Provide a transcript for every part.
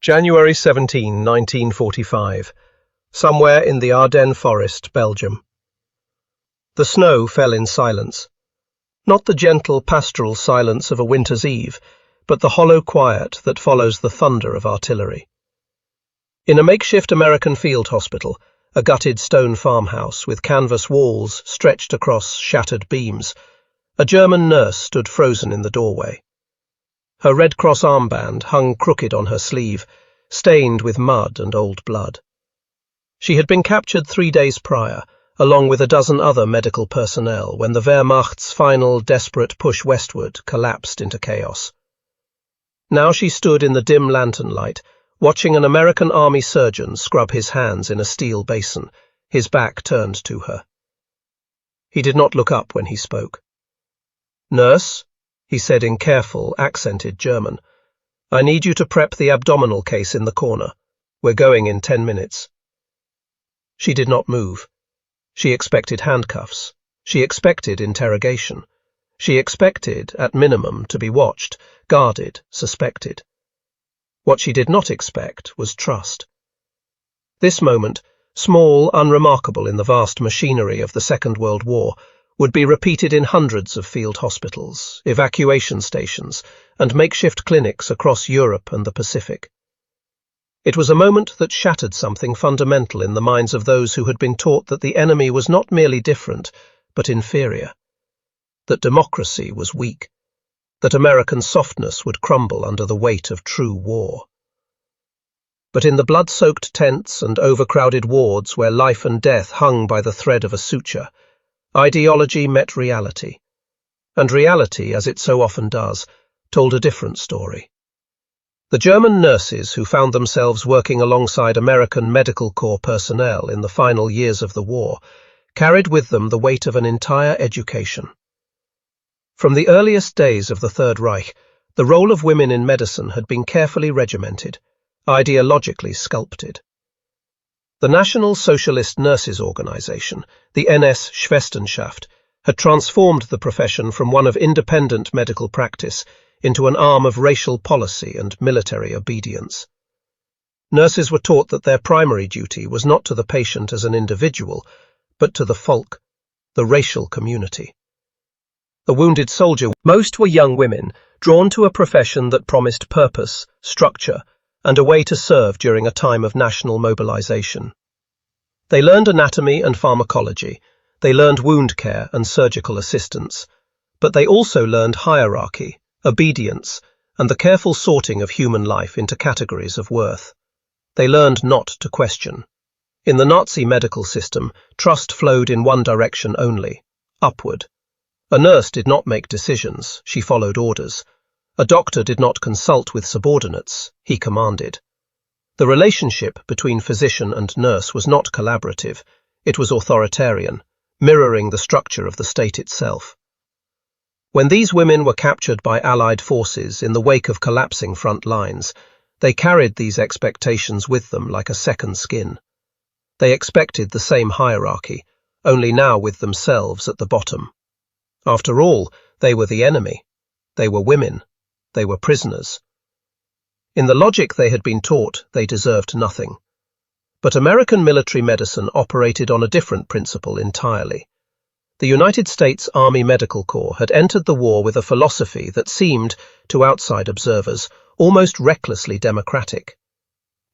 January 17, 1945, somewhere in the Ardennes Forest, Belgium. The snow fell in silence. Not the gentle pastoral silence of a winter's eve, but the hollow quiet that follows the thunder of artillery. In a makeshift American field hospital, a gutted stone farmhouse with canvas walls stretched across shattered beams, a German nurse stood frozen in the doorway. Her Red Cross armband hung crooked on her sleeve, stained with mud and old blood. She had been captured 3 days prior, along with a dozen other medical personnel, when the Wehrmacht's final desperate push westward collapsed into chaos. Now she stood in the dim lantern light, watching an American Army surgeon scrub his hands in a steel basin, his back turned to her. He did not look up when he spoke. "Nurse," he said in careful, accented German, "I need you to prep the abdominal case in the corner. We're going in 10 minutes. She did not move. She expected handcuffs. She expected interrogation. She expected, at minimum, to be watched, guarded, suspected. What she did not expect was trust. This moment, small, unremarkable in the vast machinery of the Second World War, would be repeated in hundreds of field hospitals, evacuation stations, and makeshift clinics across Europe and the Pacific. It was a moment that shattered something fundamental in the minds of those who had been taught that the enemy was not merely different, but inferior, that democracy was weak, that American softness would crumble under the weight of true war. But in the blood-soaked tents and overcrowded wards where life and death hung by the thread of a suture, ideology met reality, and reality, as it so often does, told a different story. The German nurses who found themselves working alongside American Medical Corps personnel in the final years of the war carried with them the weight of an entire education. From the earliest days of the Third Reich, the role of women in medicine had been carefully regimented, ideologically sculpted. The National Socialist Nurses Organization, the NS Schwesternschaft, had transformed the profession from one of independent medical practice into an arm of racial policy and military obedience. Nurses were taught that their primary duty was not to the patient as an individual, but to the Volk, the racial community. A wounded soldier, most were young women, drawn to a profession that promised purpose, structure, and a way to serve during a time of national mobilization. They learned anatomy and pharmacology, they learned wound care and surgical assistance, but they also learned hierarchy, obedience, and the careful sorting of human life into categories of worth. They learned not to question. In the Nazi medical system, trust flowed in one direction only, upward. A nurse did not make decisions, she followed orders. A doctor did not consult with subordinates, he commanded. The relationship between physician and nurse was not collaborative, it was authoritarian, mirroring the structure of the state itself. When these women were captured by Allied forces in the wake of collapsing front lines, they carried these expectations with them like a second skin. They expected the same hierarchy, only now with themselves at the bottom. After all, they were the enemy. They were women. They were prisoners. In the logic they had been taught, they deserved nothing. But American military medicine operated on a different principle entirely. The United States Army Medical Corps had entered the war with a philosophy that seemed, to outside observers, almost recklessly democratic.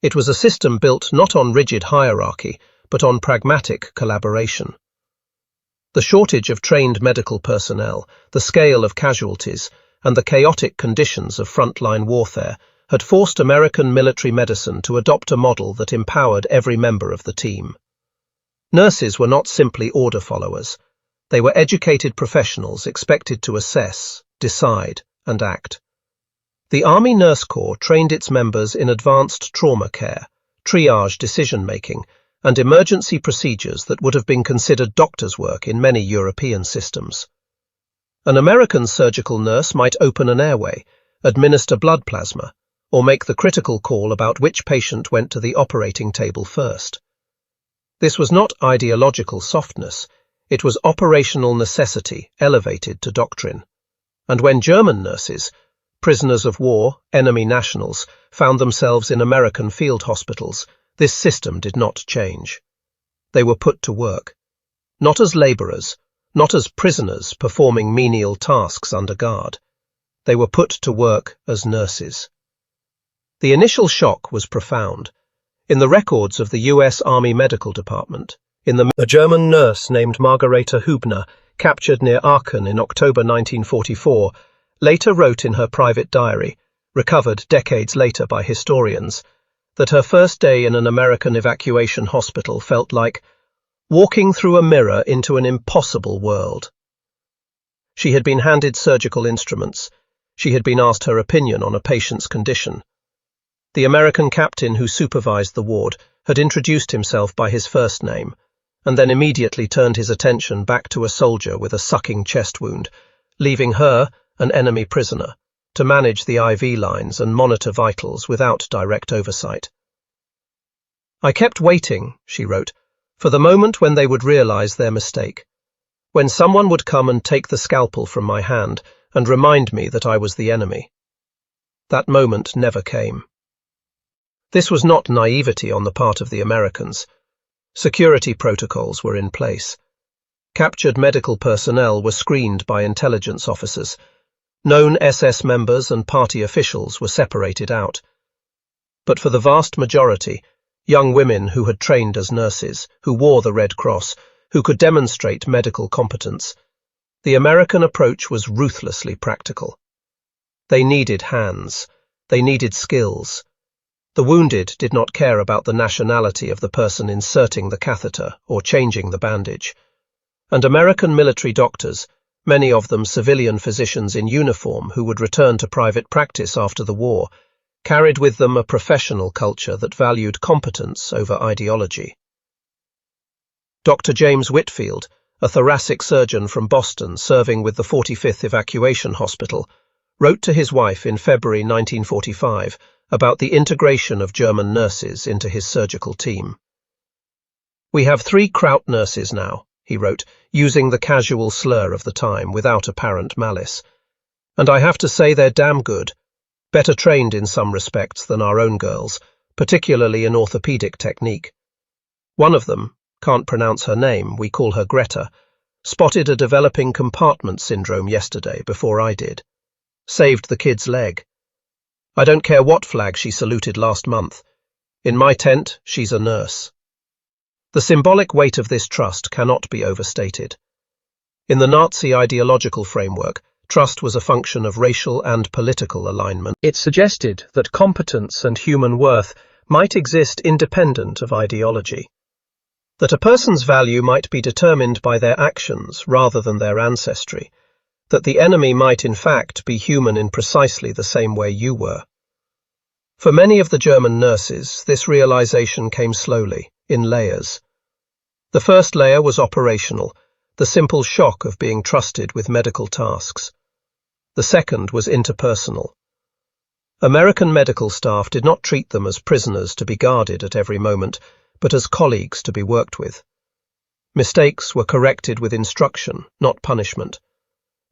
It was a system built not on rigid hierarchy, but on pragmatic collaboration. The shortage of trained medical personnel, the scale of casualties, and the chaotic conditions of frontline warfare had forced American military medicine to adopt a model that empowered every member of the team. Nurses were not simply order followers. They were educated professionals expected to assess, decide, and act. The Army Nurse Corps trained its members in advanced trauma care, triage decision-making, and emergency procedures that would have been considered doctor's work in many European systems. An American surgical nurse might open an airway, administer blood plasma, or make the critical call about which patient went to the operating table first. This was not ideological softness, it was operational necessity elevated to doctrine. And when German nurses, Prisoners of war, enemy nationals, found themselves in American field hospitals. This system did not change. They were put to work, not as labourers, not as prisoners performing menial tasks under guard. They were put to work as nurses. The initial shock was profound. In the records of the US Army Medical Department, a German nurse named Margareta Hübner, captured near Aachen in October 1944, later wrote in her private diary, recovered decades later by historians, that her first day in an American evacuation hospital felt like walking through a mirror into an impossible world. She had been handed surgical instruments. She had been asked her opinion on a patient's condition. The American captain who supervised the ward had introduced himself by his first name, and then immediately turned his attention back to a soldier with a sucking chest wound, leaving her, an enemy prisoner, to manage the IV lines and monitor vitals without direct oversight. I kept waiting, she wrote, for the moment when they would realize their mistake, when someone would come and take the scalpel from my hand and remind me that I was the enemy. That moment never came. This was not naivety on the part of the Americans. Security protocols were in place. Captured medical personnel were screened by intelligence officers. Known SS members and party officials were separated out. But for the vast majority, young women who had trained as nurses, who wore the Red Cross, who could demonstrate medical competence, the American approach was ruthlessly practical. They needed hands. They needed skills. The wounded did not care about the nationality of the person inserting the catheter or changing the bandage. And American military doctors, many of them civilian physicians in uniform who would return to private practice after the war, carried with them a professional culture that valued competence over ideology. Dr. James Whitfield, a thoracic surgeon from Boston serving with the 45th Evacuation Hospital, wrote to his wife in February 1945 about the integration of German nurses into his surgical team. "We have 3 Kraut nurses now," he wrote, using the casual slur of the time without apparent malice. "And I have to say they're damn good, better trained in some respects than our own girls, particularly in orthopedic technique. One of them, can't pronounce her name, we call her Greta, spotted a developing compartment syndrome yesterday before I did. Saved the kid's leg. I don't care what flag she saluted last month. In my tent, she's a nurse." The symbolic weight of this trust cannot be overstated. In the Nazi ideological framework, trust was a function of racial and political alignment. It suggested that competence and human worth might exist independent of ideology, that a person's value might be determined by their actions rather than their ancestry, that the enemy might in fact be human in precisely the same way you were. For many of the German nurses, this realization came slowly, in layers. The first layer was operational, the simple shock of being trusted with medical tasks. The second was interpersonal. American medical staff did not treat them as prisoners to be guarded at every moment, but as colleagues to be worked with. Mistakes were corrected with instruction, not punishment.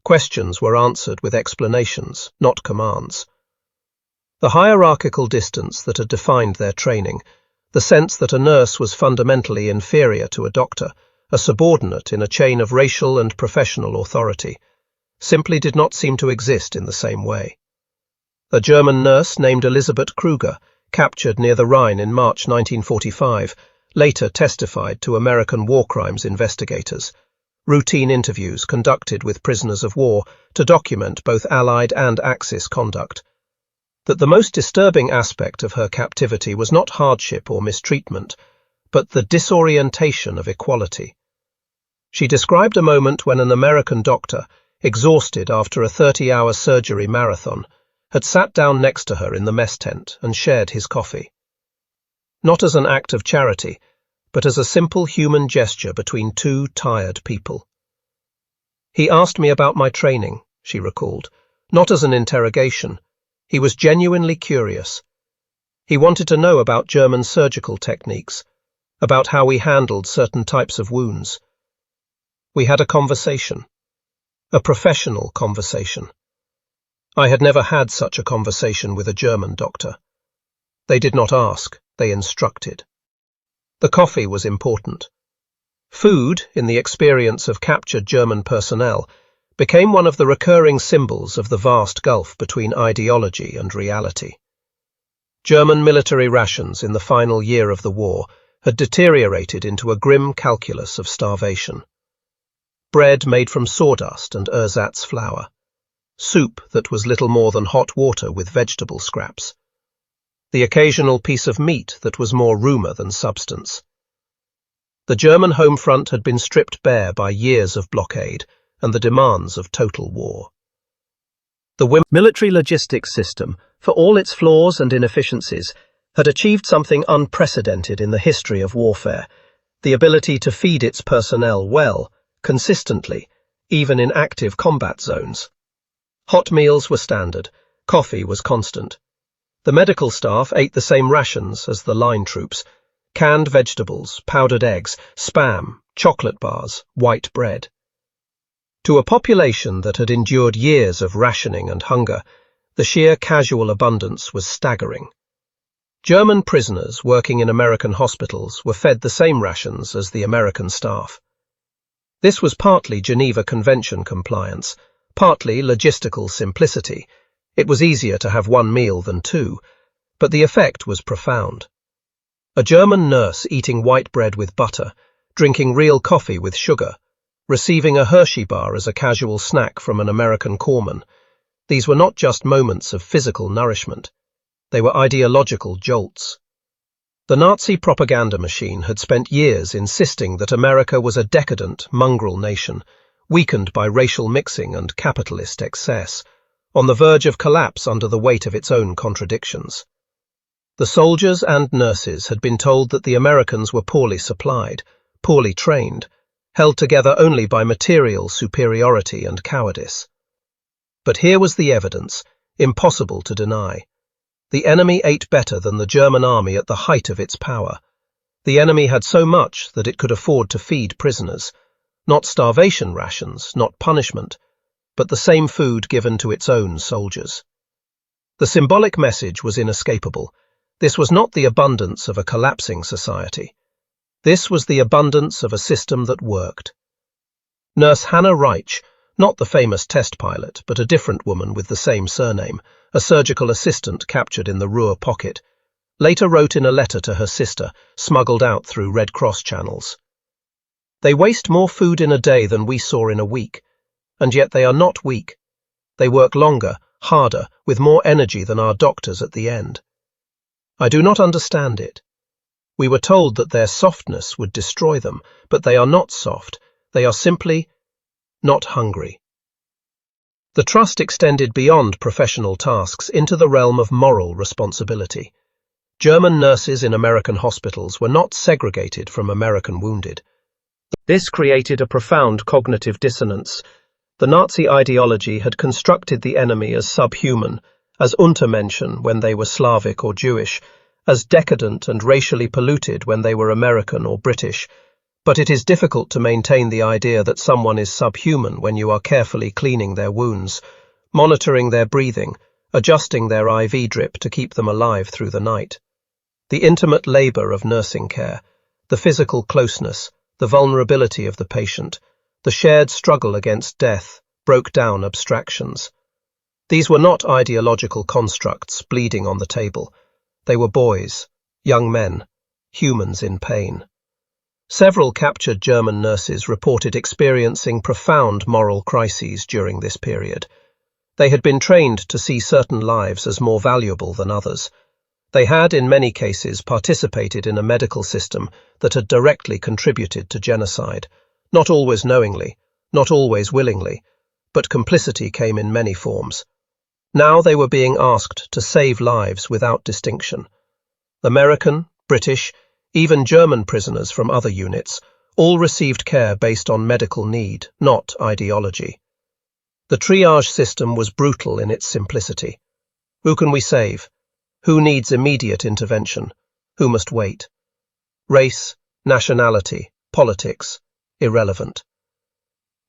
Questions were answered with explanations, not commands. The hierarchical distance that had defined their training, the sense that a nurse was fundamentally inferior to a doctor, a subordinate in a chain of racial and professional authority, simply did not seem to exist in the same way. A German nurse named Elisabeth Kruger, captured near the Rhine in March 1945, later testified to American war crimes investigators. Routine interviews conducted with prisoners of war to document both Allied and Axis conduct. That the most disturbing aspect of her captivity was not hardship or mistreatment, but the disorientation of equality. She described a moment when an American doctor, exhausted after a 30-hour surgery marathon, had sat down next to her in the mess tent and shared his coffee. Not as an act of charity, but as a simple human gesture between 2 tired people. "He asked me about my training," she recalled, "not as an interrogation. He was genuinely curious. He wanted to know about German surgical techniques, about how we handled certain types of wounds. We had a conversation, a professional conversation. I had never had such a conversation with a German doctor. They did not ask, they instructed. The coffee was important. Food, in the experience of captured German personnel, became one of the recurring symbols of the vast gulf between ideology and reality. German military rations in the final year of the war had deteriorated into a grim calculus of starvation. Bread made from sawdust and ersatz flour. Soup that was little more than hot water with vegetable scraps. The occasional piece of meat that was more rumour than substance. The German home front had been stripped bare by years of blockade and the demands of total war. The military logistics system, for all its flaws and inefficiencies, had achieved something unprecedented in the history of warfare, the ability to feed its personnel well, consistently, even in active combat zones. Hot meals were standard, coffee was constant. The medical staff ate the same rations as the line troops: canned vegetables, powdered eggs, spam, chocolate bars, white bread. To a population that had endured years of rationing and hunger, the sheer casual abundance was staggering. German prisoners working in American hospitals were fed the same rations as the American staff. This was partly Geneva Convention compliance, partly logistical simplicity. It was easier to have one meal than two, but the effect was profound. A German nurse eating white bread with butter, drinking real coffee with sugar, receiving a Hershey bar as a casual snack from an American corpsman. These were not just moments of physical nourishment. They were ideological jolts. The Nazi propaganda machine had spent years insisting that America was a decadent, mongrel nation, weakened by racial mixing and capitalist excess, on the verge of collapse under the weight of its own contradictions. The soldiers and nurses had been told that the Americans were poorly supplied, poorly trained, held together only by material superiority and cowardice. But here was the evidence, impossible to deny. The enemy ate better than the German army at the height of its power. The enemy had so much that it could afford to feed prisoners, not starvation rations, not punishment, but the same food given to its own soldiers. The symbolic message was inescapable. This was not the abundance of a collapsing society. This was the abundance of a system that worked. Nurse Hannah Reich, not the famous test pilot, but a different woman with the same surname, a surgical assistant captured in the Ruhr pocket, later wrote in a letter to her sister, smuggled out through Red Cross channels. They waste more food in a day than we saw in a week, and yet they are not weak. They work longer, harder, with more energy than our doctors at the end. I do not understand it. We were told that their softness would destroy them, but they are not soft. They are simply not hungry. The trust extended beyond professional tasks into the realm of moral responsibility. German nurses in American hospitals were not segregated from American wounded. This created a profound cognitive dissonance. The Nazi ideology had constructed the enemy as subhuman, as Untermenschen when they were Slavic or Jewish, as decadent and racially polluted when they were American or British. But it is difficult to maintain the idea that someone is subhuman when you are carefully cleaning their wounds, monitoring their breathing, adjusting their IV drip to keep them alive through the night. The intimate labour of nursing care, the physical closeness, the vulnerability of the patient, the shared struggle against death, broke down abstractions. These were not ideological constructs bleeding on the table. They were boys, young men, humans in pain. Several captured German nurses reported experiencing profound moral crises during this period. They had been trained to see certain lives as more valuable than others. They had, in many cases, participated in a medical system that had directly contributed to genocide, not always knowingly, not always willingly, but complicity came in many forms. Now they were being asked to save lives without distinction. American, British, even German prisoners from other units all received care based on medical need, not ideology. The triage system was brutal in its simplicity. Who can we save? Who needs immediate intervention? Who must wait? Race, nationality, politics, irrelevant.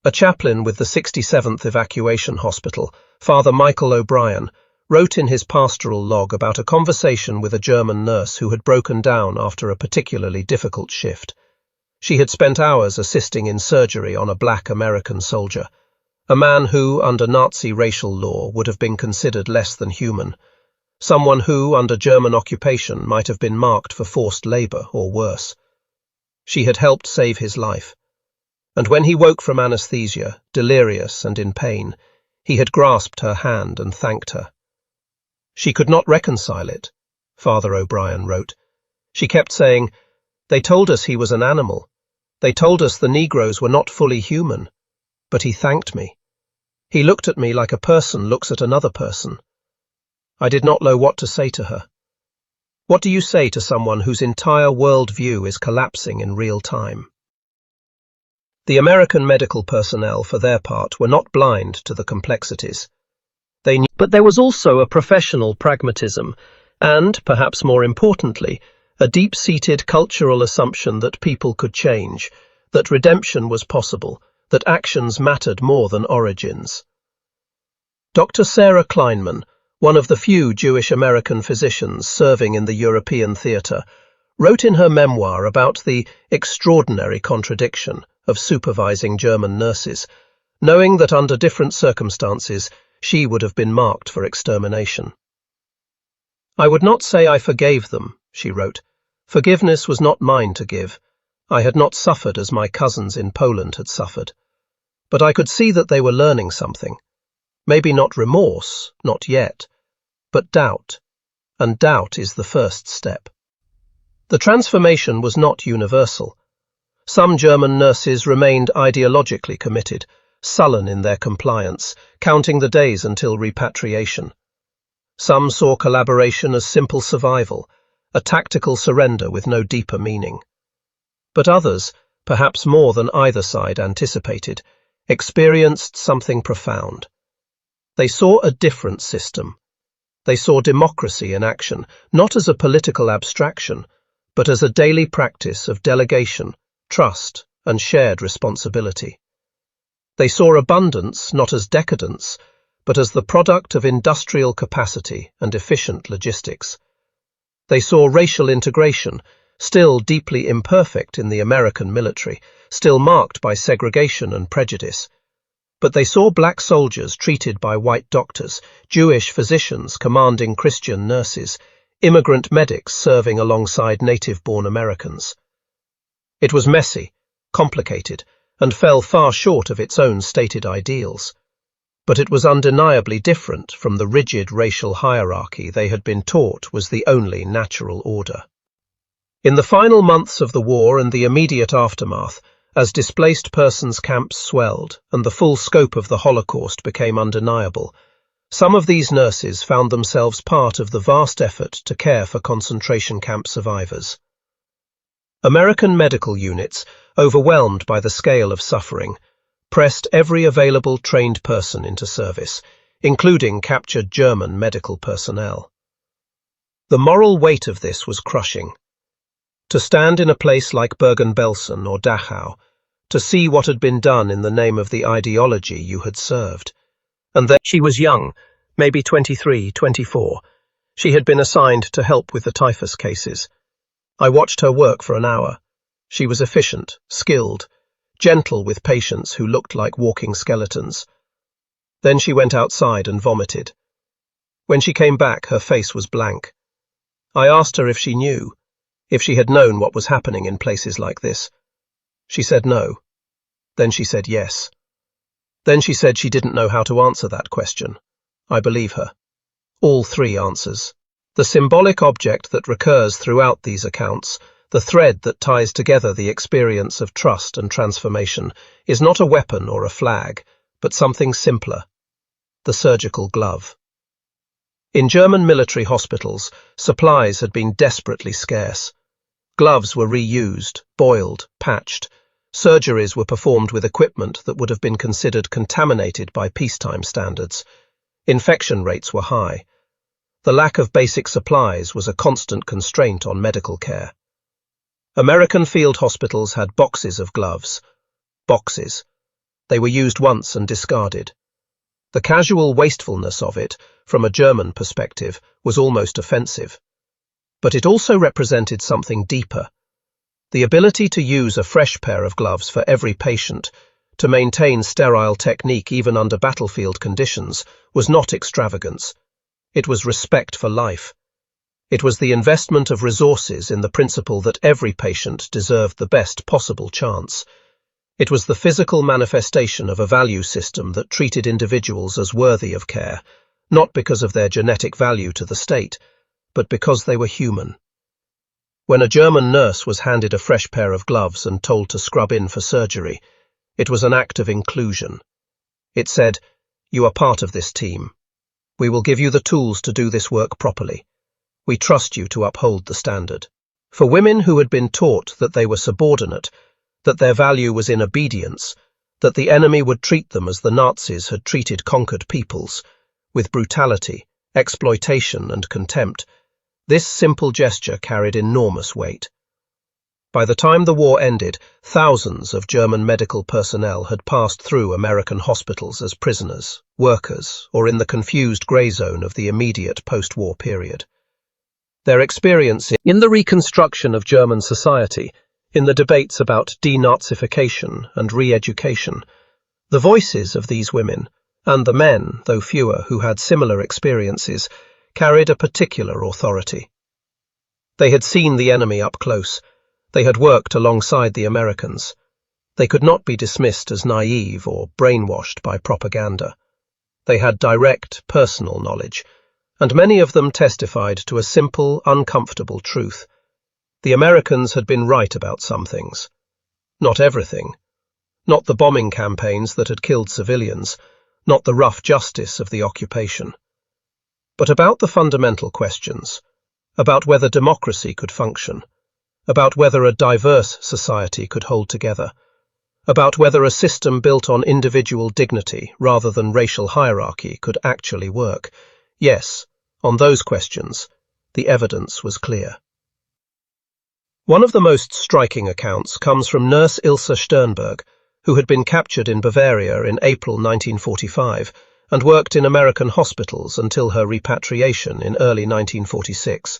A chaplain with the 67th Evacuation Hospital, Father Michael O'Brien, wrote in his pastoral log about a conversation with a German nurse who had broken down after a particularly difficult shift. She had spent hours assisting in surgery on a black American soldier, a man who, under Nazi racial law, would have been considered less than human, someone who, under German occupation, might have been marked for forced labor or worse. She had helped save his life, and when he woke from anesthesia, delirious and in pain, he had grasped her hand and thanked her. She could not reconcile it, Father O'Brien wrote. She kept saying, "They told us he was an animal. They told us the Negroes were not fully human. But he thanked me. He looked at me like a person looks at another person." I did not know what to say to her. What do you say to someone whose entire world view is collapsing in real time? The American medical personnel, for their part, were not blind to the complexities. They knew, but there was also a professional pragmatism and, perhaps more importantly, a deep-seated cultural assumption that people could change, that redemption was possible, that actions mattered more than origins. Dr. Sarah Kleinman, one of the few Jewish-American physicians serving in the European theatre, wrote in her memoir about the extraordinary contradiction of supervising German nurses, knowing that under different circumstances she would have been marked for extermination. "I would not say I forgave them," she wrote. "Forgiveness was not mine to give. I had not suffered as my cousins in Poland had suffered. But I could see that they were learning something. Maybe not remorse, not yet, but doubt, and doubt is the first step." The transformation was not universal. Some German nurses remained ideologically committed, sullen in their compliance, counting the days until repatriation. Some saw collaboration as simple survival, a tactical surrender with no deeper meaning. But others, perhaps more than either side anticipated, experienced something profound. They saw a different system. They saw democracy in action, not as a political abstraction, but as a daily practice of delegation, trust, and shared responsibility. They saw abundance not as decadence, but as the product of industrial capacity and efficient logistics. They saw racial integration, still deeply imperfect in the American military, still marked by segregation and prejudice. But they saw black soldiers treated by white doctors, Jewish physicians commanding Christian nurses, immigrant medics serving alongside native-born Americans. It was messy, complicated, and fell far short of its own stated ideals. But it was undeniably different from the rigid racial hierarchy they had been taught was the only natural order. In the final months of the war and the immediate aftermath, as displaced persons camps swelled and the full scope of the Holocaust became undeniable, some of these nurses found themselves part of the vast effort to care for concentration camp survivors. American medical units, overwhelmed by the scale of suffering, pressed every available trained person into service, including captured German medical personnel. The moral weight of this was crushing. To stand in a place like Bergen-Belsen or Dachau, to see what had been done in the name of the ideology you had served. And then she was young, maybe 23, 24. She had been assigned to help with the typhus cases. I watched her work for an hour. She was efficient, skilled, gentle with patients who looked like walking skeletons. Then she went outside and vomited. When she came back, her face was blank. I asked her if she knew, if she had known what was happening in places like this. She said no. Then she said yes. Then she said she didn't know how to answer that question. I believe her. All three answers. The symbolic object that recurs throughout these accounts, the thread that ties together the experience of trust and transformation, is not a weapon or a flag, but something simpler: the surgical glove. In German military hospitals, supplies had been desperately scarce. Gloves were reused, boiled, patched. Surgeries were performed with equipment that would have been considered contaminated by peacetime standards. Infection rates were high. The lack of basic supplies was a constant constraint on medical care. American field hospitals had boxes of gloves. Boxes. They were used once and discarded. The casual wastefulness of it, from a German perspective, was almost offensive. But it also represented something deeper. The ability to use a fresh pair of gloves for every patient, to maintain sterile technique even under battlefield conditions, was not extravagance. It was respect for life. It was the investment of resources in the principle that every patient deserved the best possible chance. It was the physical manifestation of a value system that treated individuals as worthy of care, not because of their genetic value to the state, but because they were human. When a German nurse was handed a fresh pair of gloves and told to scrub in for surgery, it was an act of inclusion. It said, "You are part of this team. We will give you the tools to do this work properly. We trust you to uphold the standard." For women who had been taught that they were subordinate, that their value was in obedience, that the enemy would treat them as the Nazis had treated conquered peoples, with brutality, exploitation and contempt, this simple gesture carried enormous weight. By the time the war ended, thousands of German medical personnel had passed through American hospitals as prisoners, workers, or in the confused grey zone of the immediate post-war period. Their experience in the reconstruction of German society, in the debates about denazification and re-education, the voices of these women, and the men, though fewer, who had similar experiences, carried a particular authority. They had seen the enemy up close. They had worked alongside the Americans. They could not be dismissed as naive or brainwashed by propaganda. They had direct, personal knowledge, and many of them testified to a simple, uncomfortable truth. The Americans had been right about some things. Not everything. Not the bombing campaigns that had killed civilians, not the rough justice of the occupation. But about the fundamental questions, about whether democracy could function, about whether a diverse society could hold together, about whether a system built on individual dignity rather than racial hierarchy could actually work. Yes, on those questions, the evidence was clear. One of the most striking accounts comes from Nurse Ilse Sternberg, who had been captured in Bavaria in April 1945 and worked in American hospitals until her repatriation in early 1946.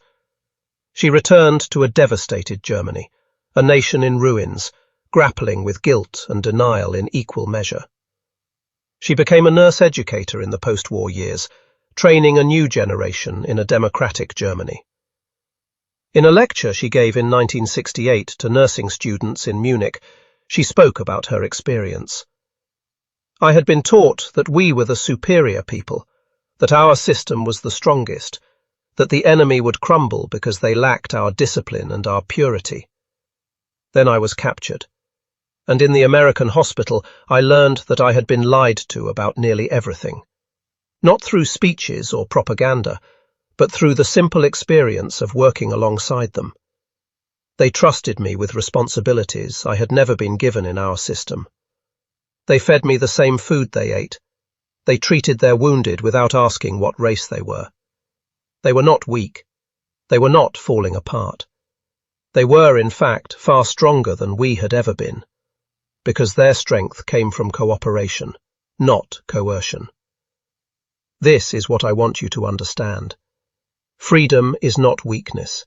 She returned to a devastated Germany, a nation in ruins, grappling with guilt and denial in equal measure. She became a nurse educator in the post-war years, training a new generation in a democratic Germany. In a lecture she gave in 1968 to nursing students in Munich, she spoke about her experience. "I had been taught that we were the superior people, that our system was the strongest, that the enemy would crumble because they lacked our discipline and our purity. Then I was captured, and in the American hospital I learned that I had been lied to about nearly everything, not through speeches or propaganda, but through the simple experience of working alongside them. They trusted me with responsibilities I had never been given in our system. They fed me the same food they ate. They treated their wounded without asking what race they were. They were not weak. They were not falling apart. They were, in fact, far stronger than we had ever been, because their strength came from cooperation, not coercion. This is what I want you to understand. Freedom is not weakness.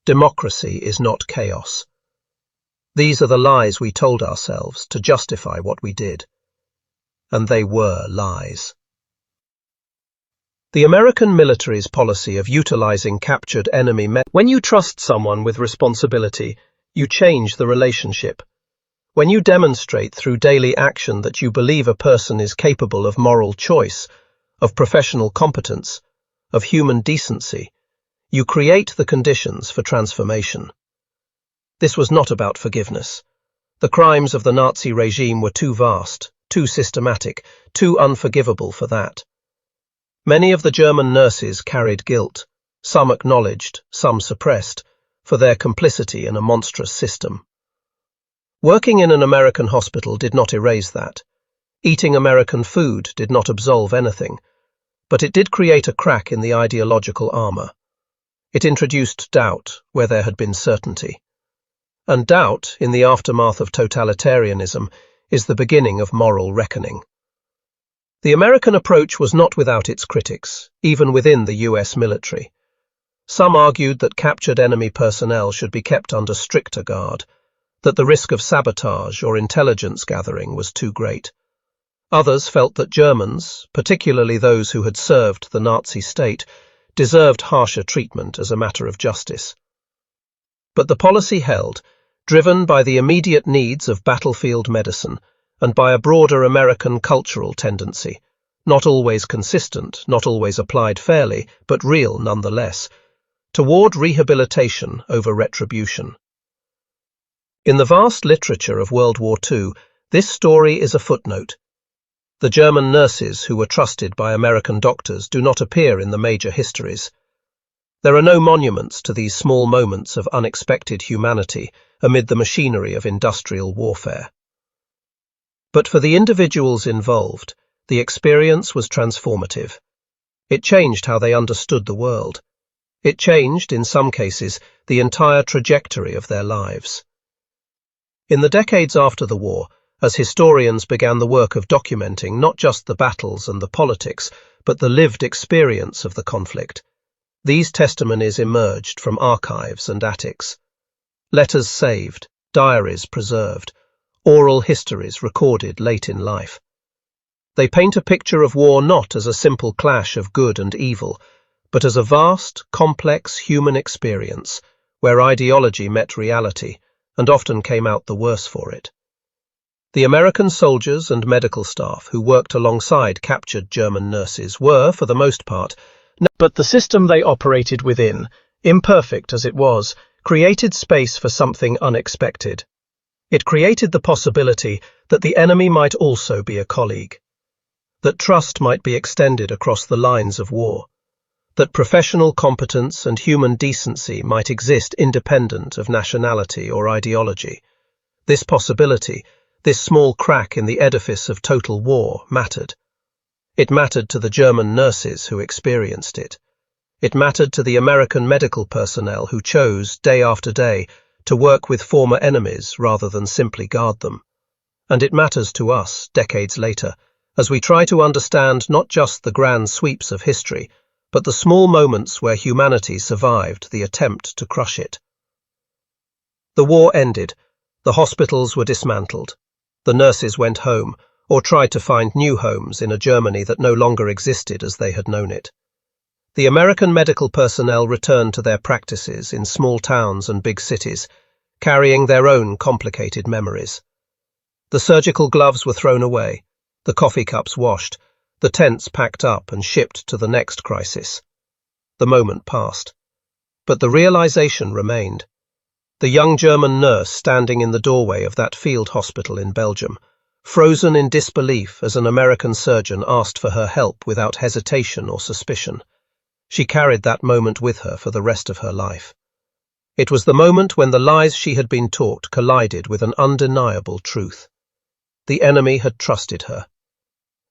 Democracy is not chaos. These are the lies we told ourselves to justify what we did. And they were lies. The American military's policy of utilizing captured enemy men. When you trust someone with responsibility, you change the relationship. When you demonstrate through daily action that you believe a person is capable of moral choice, of professional competence, of human decency, you create the conditions for transformation. This was not about forgiveness. The crimes of the Nazi regime were too vast, too systematic, too unforgivable for that. Many of the German nurses carried guilt, some acknowledged, some suppressed, for their complicity in a monstrous system. Working in an American hospital did not erase that. Eating American food did not absolve anything, but it did create a crack in the ideological armor. It introduced doubt where there had been certainty. And doubt, in the aftermath of totalitarianism, is the beginning of moral reckoning. The American approach was not without its critics, even within the US military. Some argued that captured enemy personnel should be kept under stricter guard, that the risk of sabotage or intelligence gathering was too great. Others felt that Germans, particularly those who had served the Nazi state, deserved harsher treatment as a matter of justice. But the policy held, driven by the immediate needs of battlefield medicine and by a broader American cultural tendency, not always consistent, not always applied fairly, but real nonetheless, toward rehabilitation over retribution. In the vast literature of World War II, this story is a footnote. The German nurses who were trusted by American doctors do not appear in the major histories. There are no monuments to these small moments of unexpected humanity amid the machinery of industrial warfare. But for the individuals involved, the experience was transformative. It changed how they understood the world. It changed, in some cases, the entire trajectory of their lives. In the decades after the war, as historians began the work of documenting not just the battles and the politics, but the lived experience of the conflict, these testimonies emerged from archives and attics. Letters saved, diaries preserved, oral histories recorded late in life. They paint a picture of war not as a simple clash of good and evil, but as a vast, complex human experience where ideology met reality and often came out the worse for it. The American soldiers and medical staff who worked alongside captured German nurses were, for the most part, but the system they operated within, imperfect as it was, created space for something unexpected. It created the possibility that the enemy might also be a colleague, that trust might be extended across the lines of war, that professional competence and human decency might exist independent of nationality or ideology. This possibility, this small crack in the edifice of total war, mattered. It mattered to the German nurses who experienced it. It mattered to the American medical personnel who chose, day after day, to work with former enemies rather than simply guard them. And it matters to us, decades later, as we try to understand not just the grand sweeps of history, but the small moments where humanity survived the attempt to crush it. The war ended. The hospitals were dismantled. The nurses went home, or tried to find new homes in a Germany that no longer existed as they had known it. The American medical personnel returned to their practices in small towns and big cities, carrying their own complicated memories. The surgical gloves were thrown away, the coffee cups washed, the tents packed up and shipped to the next crisis. The moment passed, but the realization remained. The young German nurse standing in the doorway of that field hospital in Belgium, frozen in disbelief as an American surgeon asked for her help without hesitation or suspicion. She carried that moment with her for the rest of her life. It was the moment when the lies she had been taught collided with an undeniable truth. The enemy had trusted her.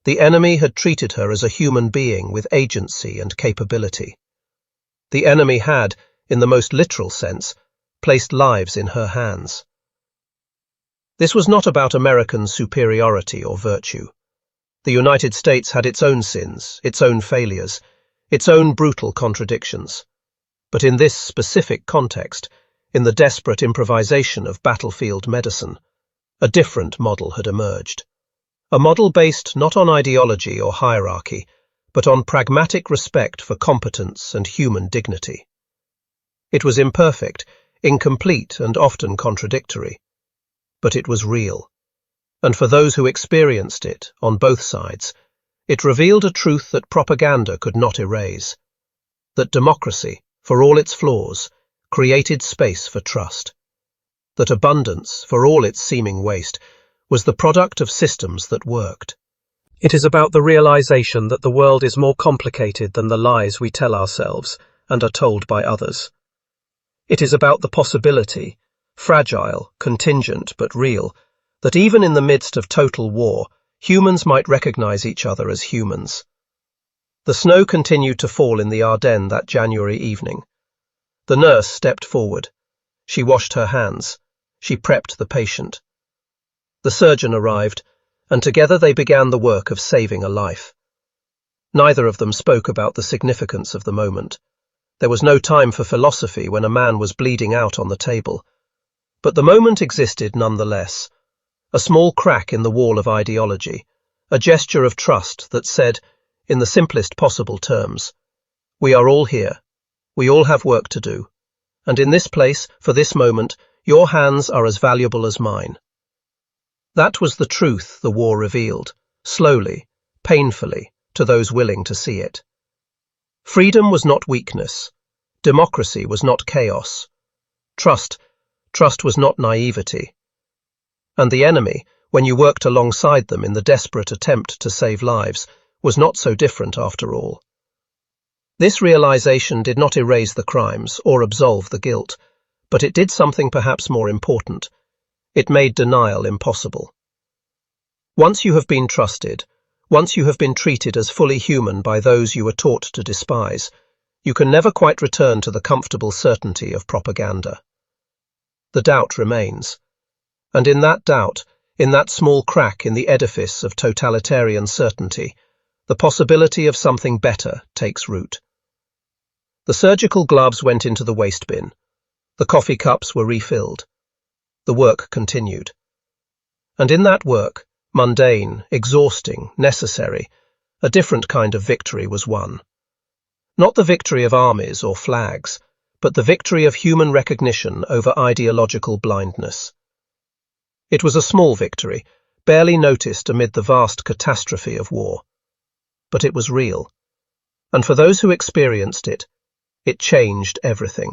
The enemy had treated her as a human being with agency and capability. The enemy had, in the most literal sense, placed lives in her hands. This was not about American superiority or virtue. The United States had its own sins, its own failures, its own brutal contradictions. But in this specific context, in the desperate improvisation of battlefield medicine, a different model had emerged. A model based not on ideology or hierarchy, but on pragmatic respect for competence and human dignity. It was imperfect, incomplete, and often contradictory. But it was real. And for those who experienced it, on both sides, it revealed a truth that propaganda could not erase. That democracy, for all its flaws, created space for trust. That abundance, for all its seeming waste, was the product of systems that worked. It is about the realization that the world is more complicated than the lies we tell ourselves and are told by others. It is about the possibility, fragile, contingent, but real, that even in the midst of total war, humans might recognize each other as humans. The snow continued to fall in the Ardennes that January evening. The nurse stepped forward. She washed her hands. She prepped the patient. The surgeon arrived, and together they began the work of saving a life. Neither of them spoke about the significance of the moment. There was no time for philosophy when a man was bleeding out on the table. But the moment existed nonetheless. A small crack in the wall of ideology, a gesture of trust that said, in the simplest possible terms, "We are all here. We all have work to do. And in this place, for this moment, your hands are as valuable as mine." That was the truth the war revealed, slowly, painfully, to those willing to see it. Freedom was not weakness. Democracy was not chaos. Trust was not naivety. And the enemy, when you worked alongside them in the desperate attempt to save lives, was not so different after all. This realization did not erase the crimes or absolve the guilt, but it did something perhaps more important. It made denial impossible. Once you have been trusted, once you have been treated as fully human by those you were taught to despise, you can never quite return to the comfortable certainty of propaganda. The doubt remains. And in that doubt, in that small crack in the edifice of totalitarian certainty, the possibility of something better takes root. The surgical gloves went into the waste bin. The coffee cups were refilled. The work continued. And in that work, mundane, exhausting, necessary, a different kind of victory was won. Not the victory of armies or flags, but the victory of human recognition over ideological blindness. It was a small victory, barely noticed amid the vast catastrophe of war. But it was real. And for those who experienced it, it changed everything.